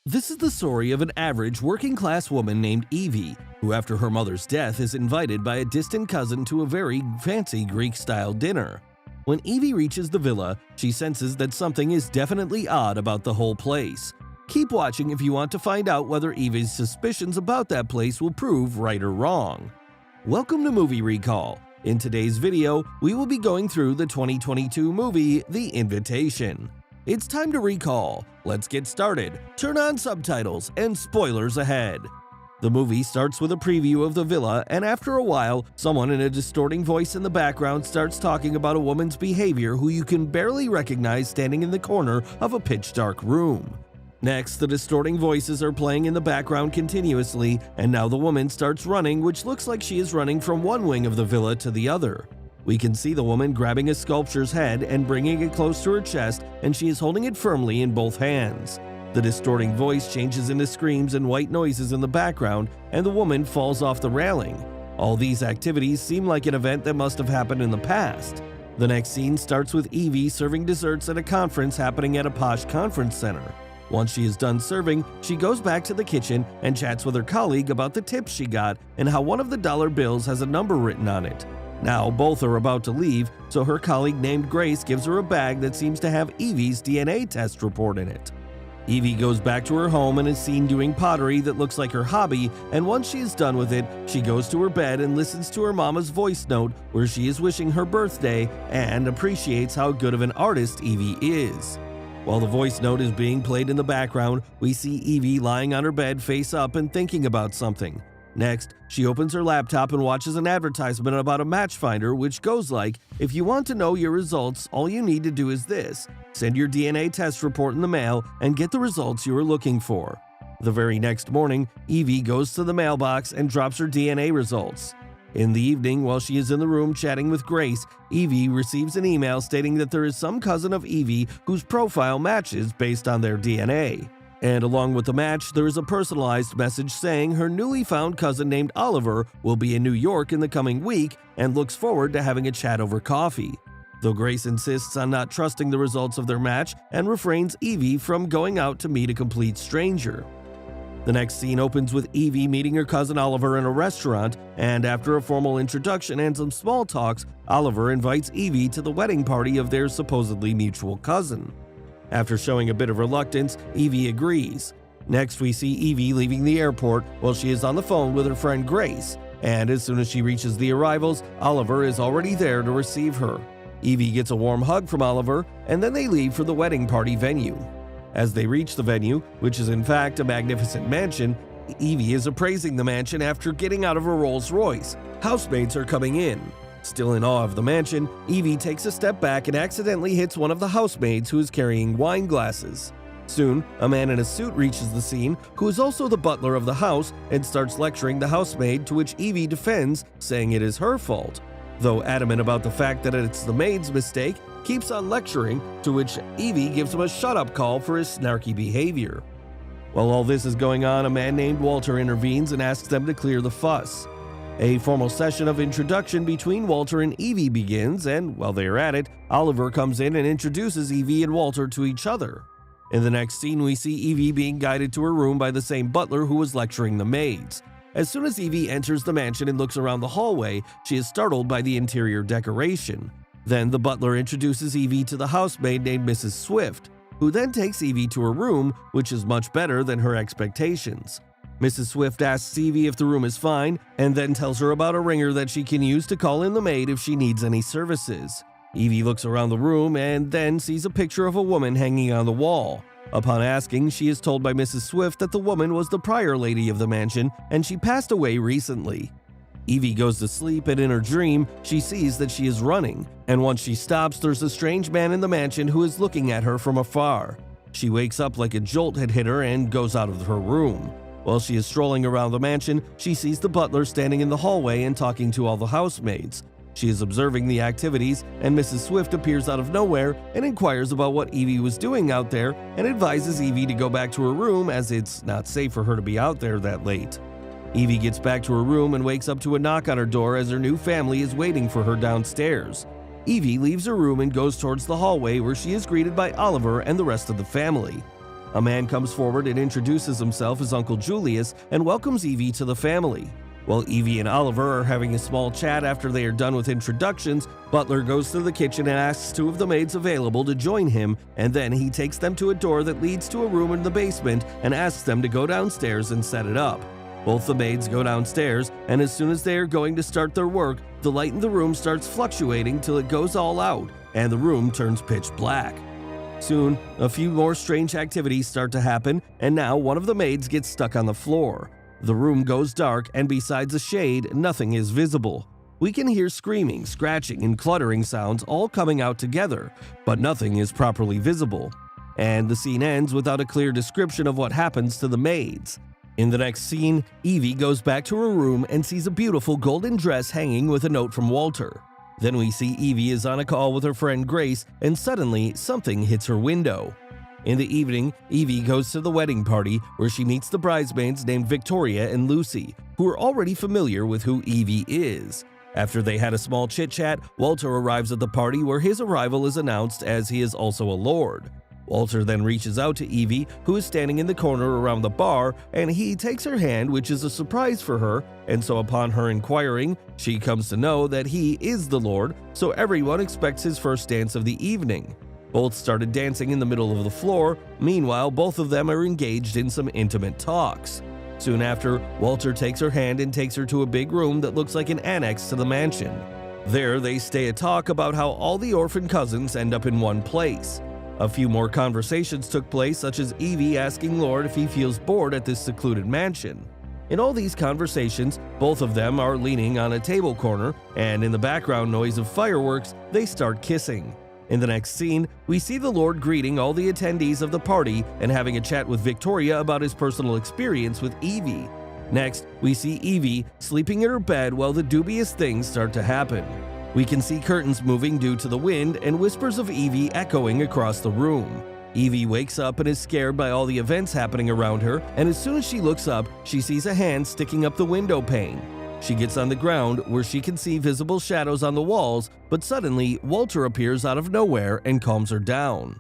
This is the story of an average working-class woman named Evie, who after her mother's death is invited by a distant cousin to a very fancy Greek-style dinner. When Evie reaches the villa, she senses that something is definitely odd about the whole place. Keep watching if you want to find out whether Evie's suspicions about that place will prove right or wrong. Welcome to Movie Recall. In today's video, we will be going through the 2022 movie The Invitation. It's time to recall. Let's get started. Turn on subtitles and spoilers ahead. The movie starts with a preview of the villa, and after a while, someone in a distorting voice in the background starts talking about a woman's behavior who you can barely recognize standing in the corner of a pitch-dark room. Next, the distorting voices are playing in the background continuously, and now the woman starts running, which looks like she is running from one wing of the villa to the other. We can see the woman grabbing a sculpture's head and bringing it close to her chest, and she is holding it firmly in both hands. The distorting voice changes into screams and white noises in the background, and the woman falls off the railing. All these activities seem like an event that must have happened in the past. The next scene starts with Evie serving desserts at a conference happening at a posh conference center. Once she is done serving, she goes back to the kitchen and chats with her colleague about the tips she got and how one of the dollar bills has a number written on it. Now, both are about to leave, so her colleague named Grace gives her a bag that seems to have Evie's DNA test report in it. Evie goes back to her home and is seen doing pottery that looks like her hobby, and once she is done with it, she goes to her bed and listens to her mama's voice note where she is wishing her birthday and appreciates how good of an artist Evie is. While the voice note is being played in the background, we see Evie lying on her bed face up and thinking about something. Next, she opens her laptop and watches an advertisement about a match finder which goes like, if you want to know your results, all you need to do is this: send your DNA test report in the mail and get the results you are looking for. The very next morning, Evie goes to the mailbox and drops her DNA results. In the evening, while she is in the room chatting with Grace, Evie receives an email stating that there is some cousin of Evie whose profile matches based on their DNA. And along with the match, there is a personalized message saying her newly found cousin named Oliver will be in New York in the coming week and looks forward to having a chat over coffee. Though Grace insists on not trusting the results of their match and refrains Evie from going out to meet a complete stranger. The next scene opens with Evie meeting her cousin Oliver in a restaurant, and after a formal introduction and some small talks, Oliver invites Evie to the wedding party of their supposedly mutual cousin. After showing a bit of reluctance, Evie agrees. Next, we see Evie leaving the airport while she is on the phone with her friend Grace, and as soon as she reaches the arrivals, Oliver is already there to receive her. Evie gets a warm hug from Oliver, and then they leave for the wedding party venue. As they reach the venue, which is in fact a magnificent mansion, Evie is appraising the mansion after getting out of her Rolls Royce. Housemates are coming in. Still in awe of the mansion, Evie takes a step back and accidentally hits one of the housemaids who is carrying wine glasses. Soon, a man in a suit reaches the scene, who is also the butler of the house, and starts lecturing the housemaid, to which Evie defends, saying it is her fault. Though adamant about the fact that it's the maid's mistake, keeps on lecturing, to which Evie gives him a shut-up call for his snarky behavior. While all this is going on, a man named Walter intervenes and asks them to clear the fuss. A formal session of introduction between Walter and Evie begins, and while they are at it, Oliver comes in and introduces Evie and Walter to each other. In the next scene, we see Evie being guided to her room by the same butler who was lecturing the maids. As soon as Evie enters the mansion and looks around the hallway, she is startled by the interior decoration. Then the butler introduces Evie to the housemaid named Mrs. Swift, who then takes Evie to her room, which is much better than her expectations. Mrs. Swift asks Evie if the room is fine, and then tells her about a ringer that she can use to call in the maid if she needs any services. Evie looks around the room and then sees a picture of a woman hanging on the wall. Upon asking, she is told by Mrs. Swift that the woman was the prior lady of the mansion and she passed away recently. Evie goes to sleep, and in her dream, she sees that she is running, and once she stops, there's a strange man in the mansion who is looking at her from afar. She wakes up like a jolt had hit her and goes out of her room. While she is strolling around the mansion, she sees the butler standing in the hallway and talking to all the housemaids. She is observing the activities, and Mrs. Swift appears out of nowhere and inquires about what Evie was doing out there and advises Evie to go back to her room as it's not safe for her to be out there that late. Evie gets back to her room and wakes up to a knock on her door as her new family is waiting for her downstairs. Evie leaves her room and goes towards the hallway where she is greeted by Oliver and the rest of the family. A man comes forward and introduces himself as Uncle Julius and welcomes Evie to the family. While Evie and Oliver are having a small chat after they are done with introductions, Butler goes to the kitchen and asks two of the maids available to join him, and then he takes them to a door that leads to a room in the basement and asks them to go downstairs and set it up. Both the maids go downstairs, and as soon as they are going to start their work, the light in the room starts fluctuating till it goes all out, and the room turns pitch black. Soon, a few more strange activities start to happen, and now one of the maids gets stuck on the floor. The room goes dark, and besides a shade, nothing is visible. We can hear screaming, scratching, and cluttering sounds all coming out together, but nothing is properly visible. And the scene ends without a clear description of what happens to the maids. In the next scene, Evie goes back to her room and sees a beautiful golden dress hanging with a note from Walter. Then we see Evie is on a call with her friend Grace, and suddenly something hits her window. In the evening, Evie goes to the wedding party where she meets the bridesmaids named Victoria and Lucy, who are already familiar with who Evie is. After they had a small chit-chat, Walter arrives at the party where his arrival is announced as he is also a lord. Walter then reaches out to Evie, who is standing in the corner around the bar, and he takes her hand, which is a surprise for her, and so upon her inquiring, she comes to know that he is the Lord, so everyone expects his first dance of the evening. Both started dancing in the middle of the floor. Meanwhile, both of them are engaged in some intimate talks. Soon after, Walter takes her hand and takes her to a big room that looks like an annex to the mansion. There, they stay a talk about how all the orphan cousins end up in one place. A few more conversations took place, such as Evie asking Lord if he feels bored at this secluded mansion. In all these conversations, both of them are leaning on a table corner, and in the background noise of fireworks, they start kissing. In the next scene, we see the Lord greeting all the attendees of the party and having a chat with Victoria about his personal experience with Evie. Next, we see Evie sleeping in her bed while the dubious things start to happen. We can see curtains moving due to the wind and whispers of Evie echoing across the room. Evie wakes up and is scared by all the events happening around her, and as soon as she looks up, she sees a hand sticking up the window pane. She gets on the ground where she can see visible shadows on the walls, but suddenly Walter appears out of nowhere and calms her down.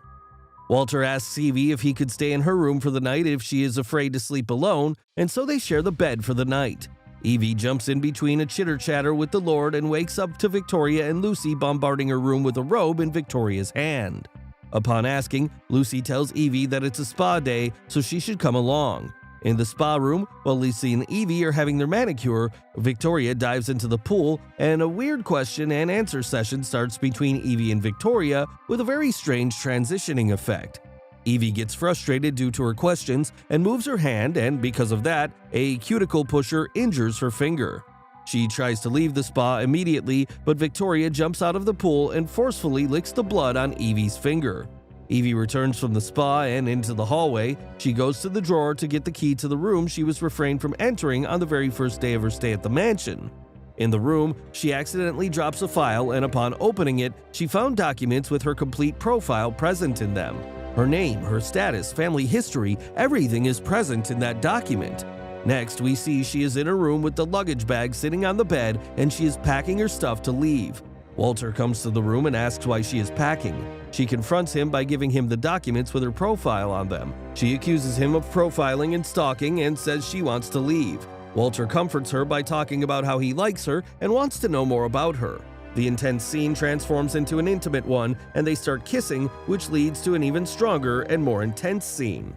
Walter asks Evie if he could stay in her room for the night if she is afraid to sleep alone, and so they share the bed for the night. Evie jumps in between a chitter-chatter with the Lord and wakes up to Victoria and Lucy bombarding her room with a robe in Victoria's hand. Upon asking, Lucy tells Evie that it's a spa day, so she should come along. In the spa room, while Lucy and Evie are having their manicure, Victoria dives into the pool, and a weird question and answer session starts between Evie and Victoria with a very strange transitioning effect. Evie gets frustrated due to her questions and moves her hand, and because of that, a cuticle pusher injures her finger. She tries to leave the spa immediately, but Victoria jumps out of the pool and forcefully licks the blood on Evie's finger. Evie returns from the spa and into the hallway. She goes to the drawer to get the key to the room she was refrained from entering on the very first day of her stay at the mansion. In the room, she accidentally drops a file, and upon opening it, she found documents with her complete profile present in them. Her name, her status, family history, everything is present in that document. Next, we see she is in her room with the luggage bag sitting on the bed, and she is packing her stuff to leave. Walter comes to the room and asks why she is packing. She confronts him by giving him the documents with her profile on them. She accuses him of profiling and stalking and says she wants to leave. Walter comforts her by talking about how he likes her and wants to know more about her. The intense scene transforms into an intimate one, and they start kissing, which leads to an even stronger and more intense scene.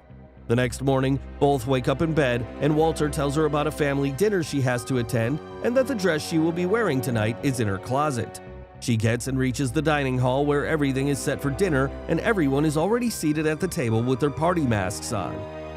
The next morning, both wake up in bed, and Walter tells her about a family dinner she has to attend and that the dress she will be wearing tonight is in her closet. She gets and reaches the dining hall where everything is set for dinner and everyone is already seated at the table with their party masks on.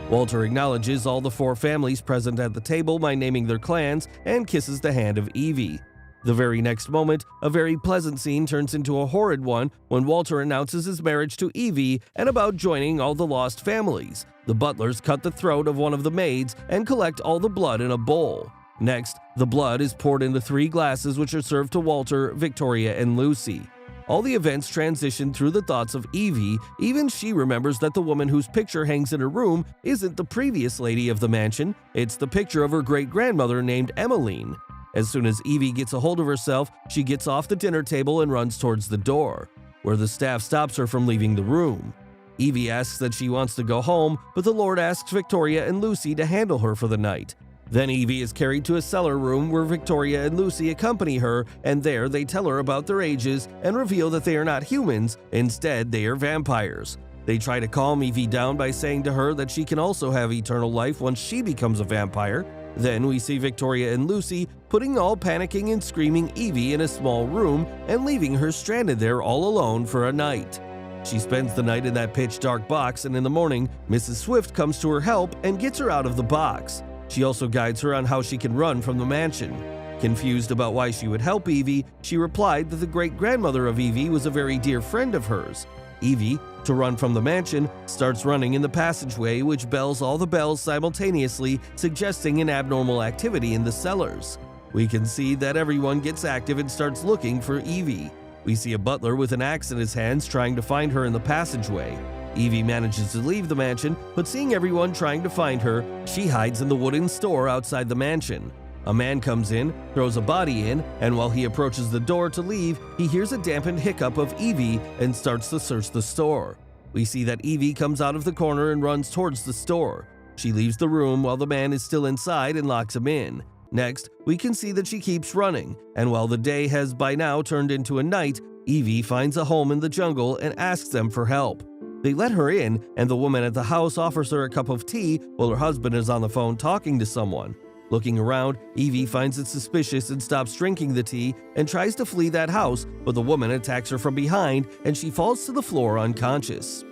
Walter acknowledges all the four families present at the table by naming their clans and kisses the hand of Evie. The very next moment, a very pleasant scene turns into a horrid one when Walter announces his marriage to Evie and about joining all the lost families. The butlers cut the throat of one of the maids and collect all the blood in a bowl. Next, the blood is poured into 3 glasses which are served to Walter, Victoria, and Lucy. All the events transition through the thoughts of Evie. Even she remembers that the woman whose picture hangs in her room isn't the previous lady of the mansion, it's the picture of her great-grandmother named Emmeline. As soon as Evie gets a hold of herself, she gets off the dinner table and runs towards the door, where the staff stops her from leaving the room. Evie asks that she wants to go home, but the Lord asks Victoria and Lucy to handle her for the night. Then Evie is carried to a cellar room where Victoria and Lucy accompany her, and there they tell her about their ages and reveal that they are not humans, instead they are vampires. They try to calm Evie down by saying to her that she can also have eternal life once she becomes a vampire. Then we see Victoria and Lucy putting all panicking and screaming Evie in a small room and leaving her stranded there all alone for a night. She spends the night in that pitch-dark box, and in the morning, Mrs. Swift comes to her help and gets her out of the box. She also guides her on how she can run from the mansion. Confused about why she would help Evie, she replied that the great-grandmother of Evie was a very dear friend of hers. Evie, to run from the mansion, starts running in the passageway, which bells all the bells simultaneously, suggesting an abnormal activity in the cellars. We can see that everyone gets active and starts looking for Evie. We see a butler with an axe in his hands trying to find her in the passageway. Evie manages to leave the mansion, but seeing everyone trying to find her, she hides in the wooden store outside the mansion. A man comes in, throws a body in, and while he approaches the door to leave, he hears a dampened hiccup of Evie and starts to search the store. We see that Evie comes out of the corner and runs towards the store. She leaves the room while the man is still inside and locks him in. Next, we can see that she keeps running, and while the day has by now turned into a night, Evie finds a home in the jungle and asks them for help. They let her in, and the woman at the house offers her a cup of tea while her husband is on the phone talking to someone. Looking around, Evie finds it suspicious and stops drinking the tea and tries to flee that house, but the woman attacks her from behind and she falls to the floor unconscious.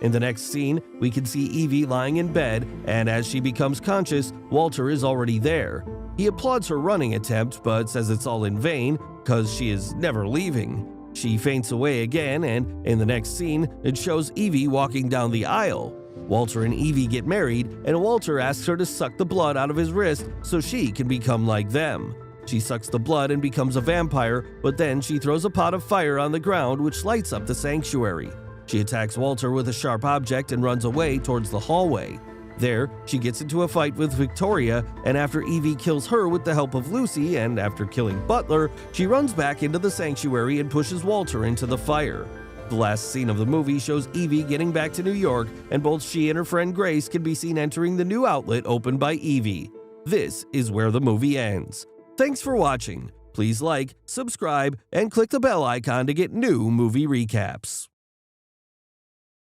In the next scene, we can see Evie lying in bed, and as she becomes conscious, Walter is already there. He applauds her running attempt, but says it's all in vain, because she is never leaving. She faints away again, and in the next scene, it shows Evie walking down the aisle. Walter and Evie get married, and Walter asks her to suck the blood out of his wrist so she can become like them. She sucks the blood and becomes a vampire, but then she throws a pot of fire on the ground which lights up the sanctuary. She attacks Walter with a sharp object and runs away towards the hallway. There, she gets into a fight with Victoria, and after Evie kills her with the help of Lucy, and after killing Butler, she runs back into the sanctuary and pushes Walter into the fire. The last scene of the movie shows Evie getting back to New York, and both she and her friend Grace can be seen entering the new outlet opened by Evie. This is where the movie ends. Thanks for watching. Please like, subscribe, and click the bell icon to get new movie recaps.